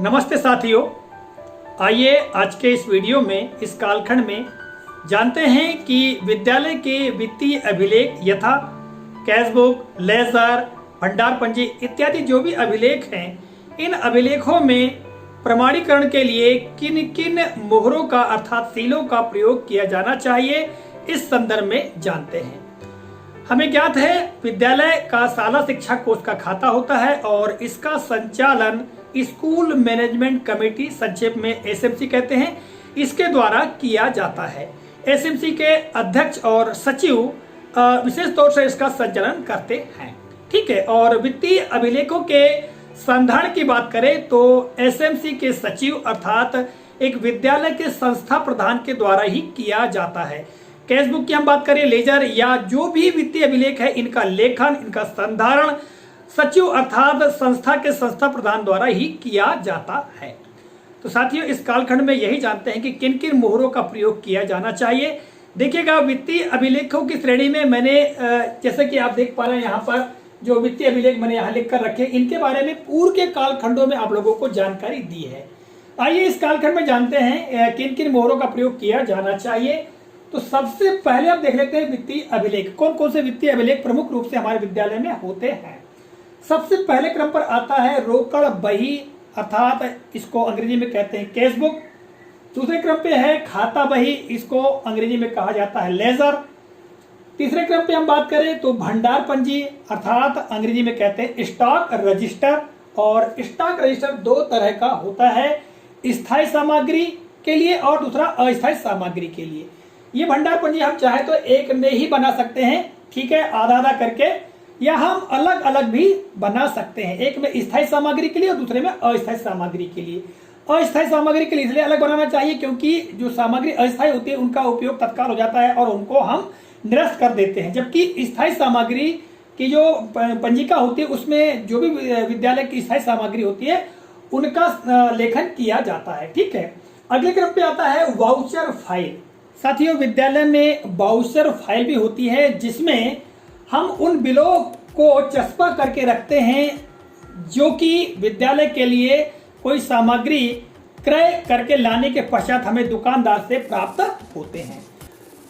नमस्ते साथियों, आइए आज के इस वीडियो में इस कालखंड में जानते हैं कि विद्यालय के वित्तीय अभिलेख यथा कैशबुक, लेजर, भंडार पंजी इत्यादि जो भी अभिलेख हैं, इन अभिलेखों में प्रमाणीकरण के लिए किन किन मोहरों का अर्थात सीलों का प्रयोग किया जाना चाहिए, इस संदर्भ में जानते हैं। हमें ज्ञात है विद्यालय का शाला शिक्षा कोष का खाता होता है और इसका संचालन स्कूल मैनेजमेंट कमेटी, संक्षेप में एसएमसी कहते हैं, इसके द्वारा किया जाता है। एसएमसी के अध्यक्ष और सचिव विशेष तौर से इसका संचालन करते हैं। ठीक है, और वित्तीय अभिलेखों के संधारण की बात करें तो एसएमसी के सचिव अर्थात एक विद्यालय के संस्था प्रधान के द्वारा ही किया जाता है। कैशबुक की हम बात करें, लेजर या जो भी वित्तीय अभिलेख है, इनका लेखन, इनका संधारण सचिव अर्थात संस्था के संस्था प्रधान द्वारा ही किया जाता है। तो साथियों, इस कालखंड में यही जानते हैं कि किन किन मोहरों का प्रयोग किया जाना चाहिए। देखिएगा, वित्तीय अभिलेखों की श्रेणी में मैंने जैसे कि आप देख पा रहे हैं यहाँ पर जो वित्तीय अभिलेख मैंने यहाँ लिख कर रखे, इनके बारे में पूर्व के कालखंडों में आप लोगों को जानकारी दी है। आइए इस कालखंड में जानते हैं किन किन मोहरों का प्रयोग किया जाना चाहिए। तो सबसे पहले आप देख लेते हैं वित्तीय अभिलेख, कौन कौन से वित्तीय अभिलेख प्रमुख रूप से हमारे विद्यालय में होते हैं। सबसे पहले क्रम पर आता है रोकड़ बही अर्थात इसको अंग्रेजी में कहते हैं कैशबुक। दूसरे क्रम पे है खाता बही, इसको अंग्रेजी में कहा जाता है लेजर। तीसरे क्रम पे हम बात करें तो भंडार पंजी अर्थात अंग्रेजी में कहते हैं स्टॉक रजिस्टर। और स्टॉक रजिस्टर दो तरह का होता है, स्थायी सामग्री के लिए और दूसरा अस्थायी सामग्री के लिए। ये भंडार पंजी हम चाहे तो एक में ही बना सकते हैं, ठीक है, आधा आधा करके, या हम अलग अलग भी बना सकते हैं, एक में स्थायी सामग्री के लिए और दूसरे में अस्थायी सामग्री के लिए। अस्थायी सामग्री के लिए इसलिए अलग बनाना चाहिए क्योंकि जो सामग्री अस्थायी होती है उनका उपयोग तत्काल हो जाता है और उनको हम निरस्त कर देते हैं, जबकि स्थायी सामग्री की जो पंजिका होती है उसमें जो भी विद्यालय की स्थायी सामग्री होती है उनका लेखन किया जाता है। ठीक है, अगले क्रम पे आता है वाउचर फाइल। साथियों, विद्यालय में वाउचर फाइल भी होती है जिसमें हम उन बिलों को चस्पा करके रखते हैं जो कि विद्यालय के लिए कोई सामग्री क्रय करके लाने के पश्चात हमें दुकानदार से प्राप्त होते हैं।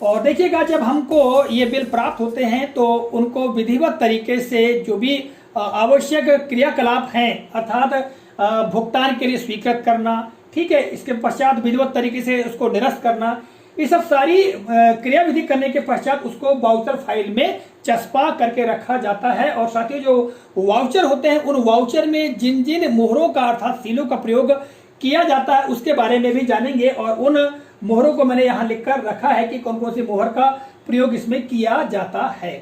और देखिएगा, जब हमको ये बिल प्राप्त होते हैं तो उनको विधिवत तरीके से जो भी आवश्यक क्रियाकलाप हैं अर्थात भुगतान के लिए स्वीकृत करना, ठीक है, इसके पश्चात विधिवत तरीके से उसको निरस्त करना, ये सब सारी क्रियाविधि करने के पश्चात उसको वाउचर फाइल में चस्पा करके रखा जाता है। और साथियों, जो वाउचर होते हैं उन वाउचर में जिन जिन मोहरों का अर्थात सीलों का प्रयोग किया जाता है उसके बारे में भी जानेंगे। और उन मोहरों को मैंने यहाँ लिख कर रखा है कि कौन कौन सी मोहर का प्रयोग इसमें किया जाता है।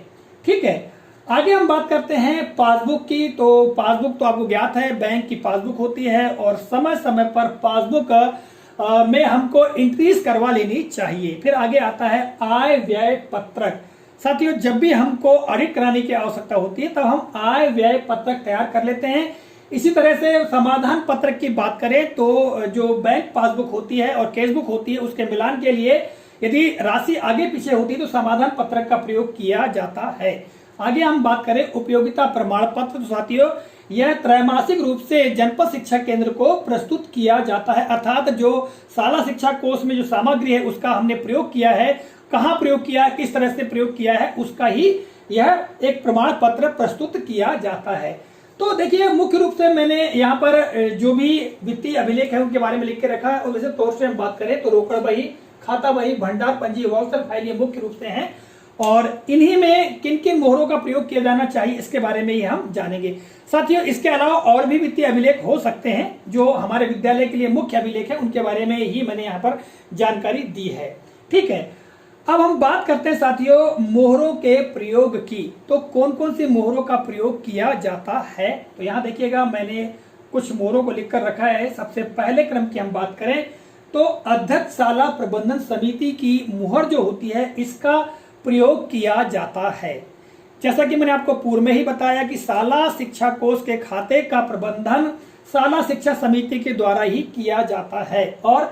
ठीक है, आगे हम बात करते हैं पासबुक की। तो पासबुक तो आपको ज्ञात है, बैंक की पासबुक होती है और समय समय पर पासबुक में हमको इंक्रीज करवा लेनी चाहिए। फिर आगे आता है आय व्यय पत्रक। साथियों, जब भी हमको ऑडिट कराने की आवश्यकता होती है तब हम आय व्यय पत्रक तैयार कर लेते हैं। इसी तरह से समाधान पत्रक की बात करें तो जो बैंक पासबुक होती है और कैशबुक होती है उसके मिलान के लिए यदि राशि आगे पीछे होती है तो समाधान पत्रक का प्रयोग किया जाता है। आगे हम बात करें उपयोगिता प्रमाण पत्र। तो साथियों, यह त्रैमासिक रूप से जनपद शिक्षा केंद्र को प्रस्तुत किया जाता है, अर्थात जो शाला शिक्षा कोष में जो सामग्री है उसका हमने प्रयोग किया है, कहाँ प्रयोग किया है, किस तरह से प्रयोग किया है, उसका ही यह एक प्रमाण पत्र प्रस्तुत किया जाता है। तो देखिए, मुख्य रूप से मैंने यहाँ पर जो भी वित्तीय अभिलेख है उनके बारे में लिख के रखा है। और वैसे तौर से हम बात करें तो रोकड़ बही, खाता बही, भंडार पंजी, वाउचर फाइल ये मुख्य रूप से हैं और इन्हीं में किन किन मोहरों का प्रयोग किया जाना चाहिए इसके बारे में ही हम जानेंगे। साथियों, इसके अलावा और भी वित्तीय अभिलेख हो सकते हैं जो हमारे विद्यालय के लिए मुख्य अभिलेख है, उनके बारे में ही मैंने यहाँ पर जानकारी दी है। ठीक है, अब हम बात करते हैं साथियों मोहरों के प्रयोग की। तो कौन कौन सी मोहरों का प्रयोग किया जाता है, तो यहाँ देखिएगा मैंने कुछ मोहरों को लिख कर रखा है। सबसे पहले क्रम की हम बात करें तो अध्यक्ष शाला प्रबंधन समिति की मोहर जो होती है इसका प्रयोग किया जाता है। जैसा कि मैंने आपको पूर्व में ही बताया कि शाला शिक्षा कोष के खाते का प्रबंधन शाला शिक्षा समिति के द्वारा ही किया जाता है और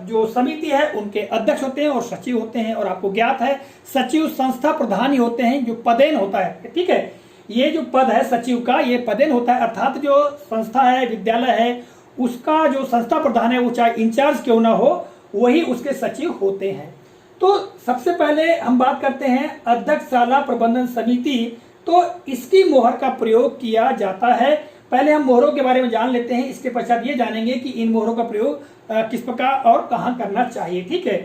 जो समिति है उनके अध्यक्ष होते हैं और सचिव होते हैं। और आपको ज्ञात है सचिव संस्था प्रधान ही होते हैं, जो पदेन होता है। ठीक है, ये जो पद है सचिव का, ये पदेन होता है, अर्थात जो संस्था है, विद्यालय है, उसका जो संस्था प्रधान है वो चाहे इंचार्ज क्यों ना हो, वही उसके सचिव होते हैं। तो सबसे पहले हम बात करते हैं अध्यक्ष शाला प्रबंधन समिति। तो इसकी मोहर का प्रयोग किया जाता है। पहले हम मोहरों के बारे में जान लेते हैं, इसके पश्चात ये जानेंगे कि इन मोहरों का प्रयोग किस प्रकार और कहां करना चाहिए। ठीक है,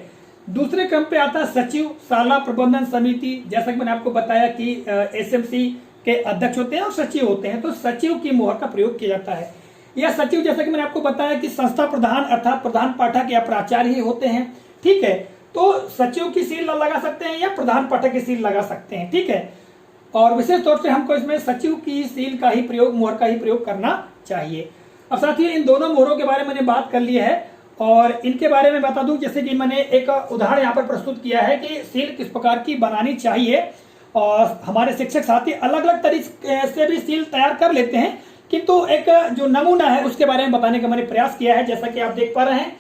दूसरे क्रम पे आता है सचिव शाला प्रबंधन समिति। जैसा कि मैंने आपको बताया कि एसएमसी के अध्यक्ष होते हैं और सचिव होते हैं, तो सचिव की मोहर का प्रयोग किया जाता है। यह सचिव, जैसा कि मैंने आपको बताया कि संस्था प्रधान अर्थात प्रधान पाठक या प्राचार्य ही होते हैं। ठीक है, तो सचिव की सील लगा सकते हैं या प्रधान पाठक की सील लगा सकते हैं। ठीक है, और विशेष तौर से हमको इसमें सचिव की सील का ही प्रयोग, मोहर का ही प्रयोग करना चाहिए। अब साथियों, इन दोनों मोहरों के बारे में मैंने बात कर ली है और इनके बारे में बता दूं, जैसे कि मैंने एक उदाहरण यहाँ पर प्रस्तुत किया है कि सील किस प्रकार की बनानी चाहिए। और हमारे शिक्षक साथी अलग अलग तरीके से भी सील तैयार कर लेते हैं, किंतु एक जो नमूना है उसके बारे में बताने का मैंने प्रयास किया है। जैसा कि आप देख पा रहे हैं,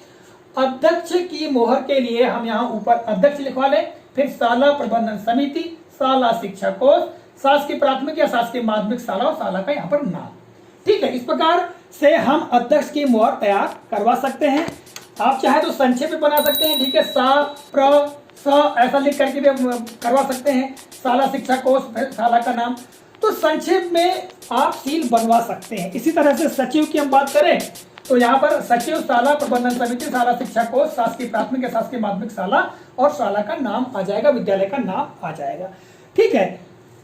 अध्यक्ष की मोहर के लिए हम यहाँ ऊपर अध्यक्ष लिखवा लें, फिर शाला प्रबंधन समिति, शाला शिक्षा कोष, शासकीय प्राथमिक या शासकीय माध्यमिक शाला और शाला का यहाँ पर नाम। ठीक है, इस प्रकार से हम अध्यक्ष की मोहर तैयार करवा सकते हैं। आप चाहे तो संक्षेप में बना सकते हैं। ठीक है, सा प्र स ऐसा लिख करके भी करवा सकते हैं। शाला शिक्षा कोष, शाला का नाम, तो संक्षेप में आप सील बनवा सकते हैं। इसी तरह से सचिव की हम बात करें तो यहाँ पर सचिव शाला प्रबंधन समिति, शाला शिक्षा कोष, शासकीय प्राथमिक या शासकीय माध्यमिक शाला और शाला का नाम आ जाएगा, विद्यालय का नाम आ जाएगा। ठीक है,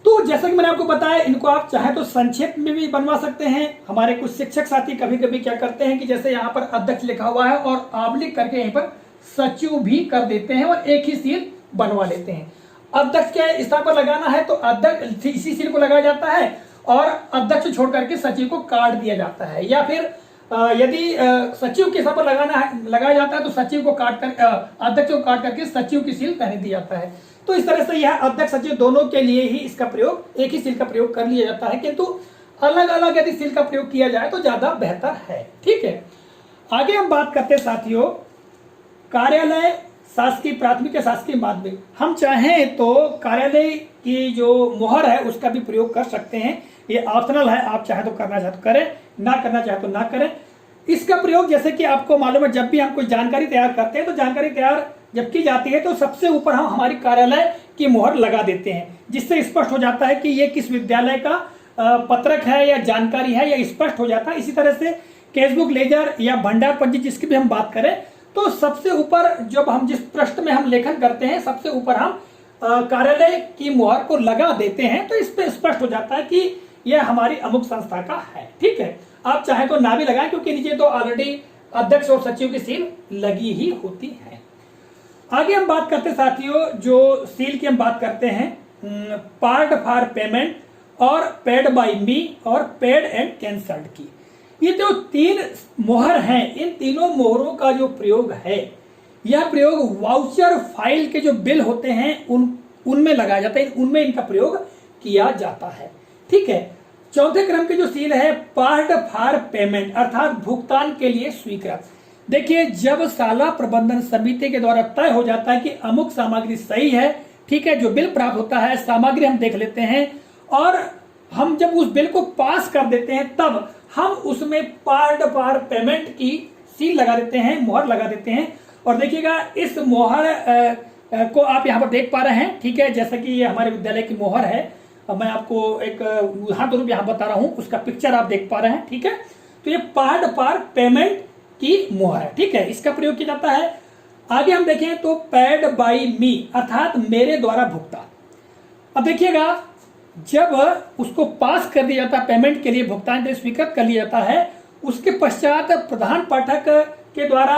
तो जैसा कि मैंने आपको बताया, इनको आप चाहे तो संक्षेप में भी बनवा सकते हैं। हमारे कुछ शिक्षक साथी कभी कभी क्या करते हैं कि जैसे यहाँ पर अध्यक्ष लिखा हुआ है और आप लिख करके यहीं पर सचिव भी कर देते हैं और एक ही सील बनवा लेते हैं। अध्यक्ष के स्थान पर लगाना है तो अध्यक्ष इसी सील को लगाया जाता है और अध्यक्ष छोड़ करके सचिव को काट दिया जाता है, या फिर यदि सचिव के स्थान पर लगाया जाता है तो सचिव को काट कर अध्यक्ष को काट करके सचिव की सील पहने दिया जाता है। तो इस तरह से यह अध्यक्ष सचिव दोनों के लिए ही इसका प्रयोग, एक ही सील का प्रयोग कर लिया जाता है, किंतु अलग अलग यदि सील का प्रयोग किया जाए तो ज्यादा बेहतर है। ठीक है, आगे हम बात करते हैं साथियों कार्यालय, शासकीय प्राथमिक या शासकीय माध्यमिक। हम चाहें तो कार्यालय की जो मोहर है उसका भी प्रयोग कर सकते हैं, ये ऑप्शनल है। आप चाहे तो करना चाहे तो करें, ना करना चाहे तो ना करें। इसका प्रयोग जैसे कि आपको मालूम है, जब भी हम कोई जानकारी तैयार करते हैं तो जानकारी तैयार जब की जाती है तो सबसे ऊपर हम हमारी कार्यालय की मोहर लगा देते हैं, जिससे स्पष्ट हो जाता है कि ये किस विद्यालय का पत्रक है या जानकारी है, या स्पष्ट हो जाता है। इसी तरह से केसबुक, लेजर या भंडार पंजी जिसकी भी हम बात करें तो सबसे ऊपर जब हम जिस पृष्ठ में हम लेखन करते हैं सबसे ऊपर हम कार्यालय की मोहर को लगा देते हैं, तो इस पे स्पष्ट हो जाता है कि यह हमारी अमुक संस्था का है। ठीक है, आप चाहे तो ना भी लगाएं क्योंकि नीचे तो ऑलरेडी अध्यक्ष और सचिव की सील लगी ही होती है। आगे हम बात करते हैं साथियों, जो सील की हम बात करते हैं पार्ट फॉर पेमेंट और पेड बाय मी और पेड एंड कैंसल्ड की। ये जो तीन मोहर हैं, इन तीनों मोहरों का जो प्रयोग है, यह प्रयोग वाउचर फाइल के जो बिल होते हैं उनमें लगाया जाता है, उनमें इनका प्रयोग किया जाता है। ठीक है, चौथे क्रम की जो सील है पार्ट फॉर पेमेंट अर्थात भुगतान के लिए स्वीकृत। देखिए, जब शाला प्रबंधन समिति के द्वारा तय हो जाता है कि अमुक सामग्री सही है, ठीक है, जो बिल प्राप्त होता है, सामग्री हम देख लेते हैं और हम जब उस बिल को पास कर देते हैं तब हम उसमें पार्ट फॉर पेमेंट की सील लगा देते हैं, मोहर लगा देते हैं। और देखिएगा, इस मोहर को आप यहाँ पर देख पा रहे हैं। ठीक है, जैसा कि ये हमारे विद्यालय की मोहर है, मैं आपको एक उदाहरण रूप यहाँ बता रहा हूँ, उसका पिक्चर आप देख पा रहे हैं। ठीक है, तो ये पार्ट फॉर पेमेंट की मोहर है। ठीक है, इसका प्रयोग किया जाता है। आगे हम देखें तो पेड बाय मी अर्थात मेरे द्वारा भुगतान। अब देखिएगा, जब उसको पास कर दिया जाता है, पेमेंट के लिए भुगतान के लिए स्वीकृत कर लिया जाता है, उसके पश्चात प्रधान पाठक के द्वारा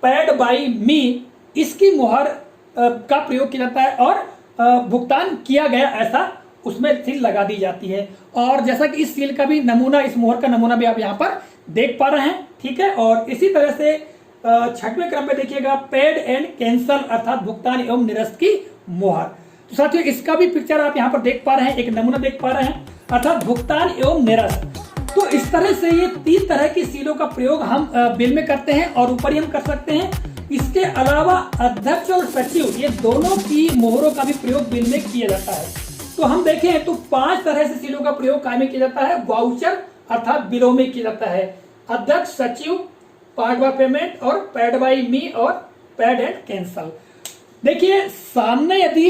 पेड बाय मी इसकी मोहर का प्रयोग किया जाता है और भुगतान किया गया ऐसा उसमें सील लगा दी जाती है। और जैसा कि इस सील का भी नमूना, इस मोहर का नमूना भी आप यहाँ पर देख पा रहे हैं। ठीक है, और इसी तरह से छठवें क्रम में देखिएगा पेड एंड कैंसल अर्थात भुगतान एवं निरस्त की मोहर। तो साथियों, इसका भी पिक्चर आप यहाँ पर देख पा रहे हैं, एक नमूना देख पा रहे हैं, अर्थात भुगतान एवं निरस्त। तो इस तरह से ये 3 तरह की सीलों का प्रयोग हम बिल में करते हैं और ऊपर ही हम कर सकते हैं। इसके अलावा अध्यक्ष और सचिव ये दोनों की मोहरों का भी प्रयोग बिल में किया जाता है। तो हम देखें तो 5 तरह से सीलों का प्रयोग काय में किया जाता है। वाउचर अर्थात बिलों में किया जाता है। अध्यक्ष, सचिव, पार्ट बाय पेमेंट और पेड बाय मी और पेड एंड कैंसल। देखिए, सामने यदि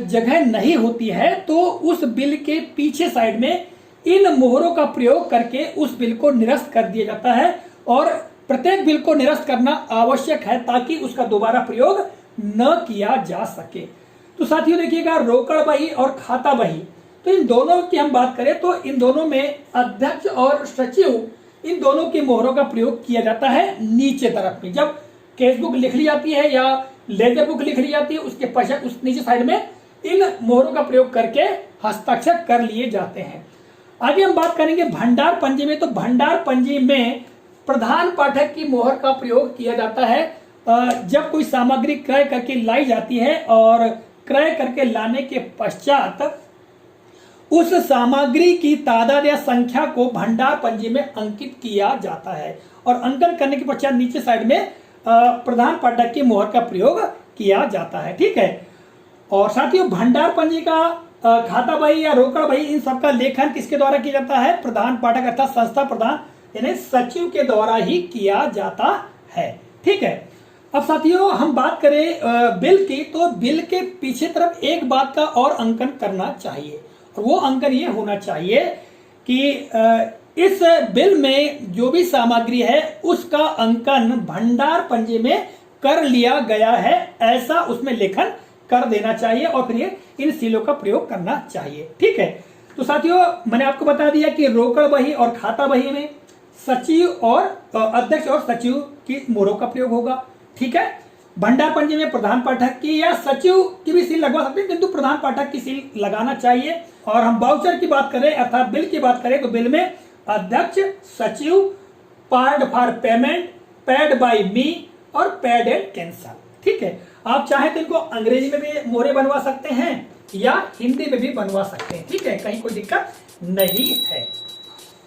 जगह नहीं होती है तो उस बिल के पीछे साइड में इन मोहरों का प्रयोग करके उस बिल को निरस्त कर दिया जाता है और प्रत्येक बिल को निरस्त करना आवश्यक है ताकि उसका दोबारा प्रयोग न किया जा सके। तो साथियों देखिएगा, रोकड़ बही और खाता बही, तो इन दोनों की हम बात करें तो इन दोनों में अध्यक्ष और सचिव, इन दोनों की मोहरों का प्रयोग किया जाता है नीचे तरफ में। जब केस बुक लिख ली जाती है या लेजर बुक लिख ली जाती है, उसके पश्चात उस नीचे साइड में इन मोहरों का प्रयोग करके हस्ताक्षर कर लिए जाते हैं। आगे हम बात करेंगे भंडार पंजी में। तो भंडार पंजी में प्रधान पाठक की मोहर का प्रयोग किया जाता है जब कोई सामग्री क्रय करके लाई जाती है और क्रय करके लाने के पश्चात उस सामग्री की तादाद या संख्या को भंडार पंजी में अंकित किया जाता है और अंकन करने के पश्चात नीचे साइड में प्रधान पाठक की मोहर का प्रयोग किया जाता है। ठीक है। और साथियों, भंडार पंजी का खाता बही या रोकड़ बही, इन सबका लेखन किसके द्वारा किया जाता है? प्रधान पाठक अर्थात संस्था प्रधान यानी सचिव के द्वारा ही किया जाता है। ठीक है। अब साथियों, हम बात करें बिल की, तो बिल के पीछे तरफ एक बात का और अंकन करना चाहिए और वो अंकन ये होना चाहिए कि इस बिल में जो भी सामग्री है उसका अंकन भंडार पंजी में कर लिया गया है, ऐसा उसमें लेखन कर देना चाहिए और फिर ये इन सीलों का प्रयोग करना चाहिए। ठीक है। तो साथियों, मैंने आपको बता दिया कि रोकड़ बही और खाता बही में सचिव और अध्यक्ष और सचिव की मोहरों का प्रयोग होगा। ठीक है। भंडार पंजी में प्रधान पाठक की या सचिव की भी सील लगवा सकते हैं, किंतु प्रधान पाठक की सील लगाना चाहिए। और हम वाउचर की बात करें अर्थात बिल की बात करें तो बिल में अध्यक्ष, सचिव, part for payment, paid by me और पेड एंड कैंसल। ठीक है। आप चाहे तो इनको अंग्रेजी में भी मोहरें बनवा सकते हैं या हिंदी में भी बनवा सकते हैं। ठीक है, कहीं कोई दिक्कत नहीं है।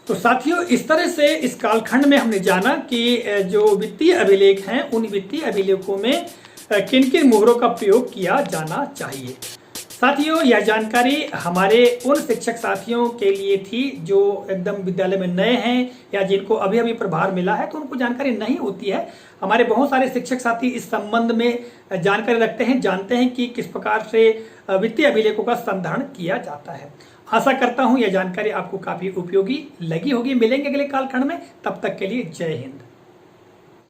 तो साथियों, इस तरह से इस कालखंड में हमने जाना कि जो वित्तीय अभिलेख हैं उन वित्तीय अभिलेखों में किन किन मोहरों का प्रयोग किया जाना चाहिए। साथियों, यह जानकारी हमारे उन शिक्षक साथियों के लिए थी जो एकदम विद्यालय में नए हैं या जिनको अभी अभी प्रभार मिला है तो उनको जानकारी नहीं होती है। हमारे बहुत सारे शिक्षक साथी इस संबंध में जानकारी रखते हैं, जानते हैं कि किस प्रकार से वित्तीय अभिलेखों का संधारण किया जाता है। आशा करता हूं यह जानकारी आपको काफी उपयोगी लगी होगी। मिलेंगे अगले कालखंड में, तब तक के लिए जय हिंद।